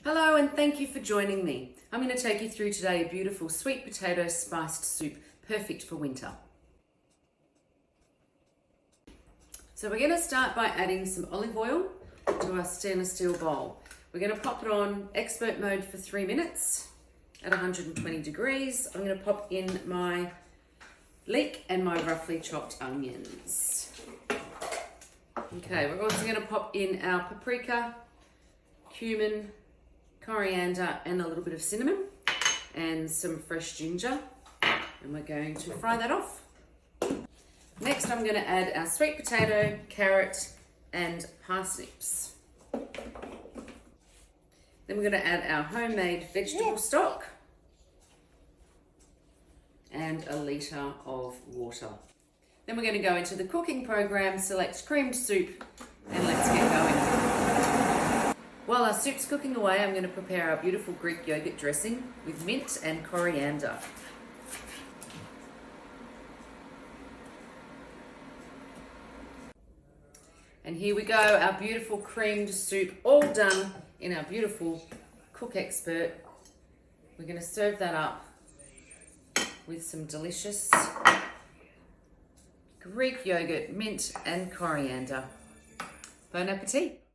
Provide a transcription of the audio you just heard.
Hello and thank you for joining me. I'm going to take you through today a beautiful sweet potato spiced soup, perfect for winter. So we're going to start by adding some olive oil to our stainless steel bowl. We're going to pop it on expert mode for 3 minutes at 120 degrees. I'm going to pop in my leek and my roughly chopped onions. Okay, we're also going to pop in our paprika, cumin, coriander and a little bit of cinnamon and some fresh ginger, and we're going to fry that off. Next I'm going to add our sweet potato, carrot and parsnips. Then we're going to add our homemade vegetable stock and a litre of water. Then we're going to go into the cooking program, select creamed soup and let's get going. While our soup's cooking away, I'm going to prepare our beautiful Greek yogurt dressing with mint and coriander. And here we go, our beautiful creamed soup all done in our beautiful Cook Expert. We're going to serve that up with some delicious Greek yogurt, mint and coriander. Bon appetit!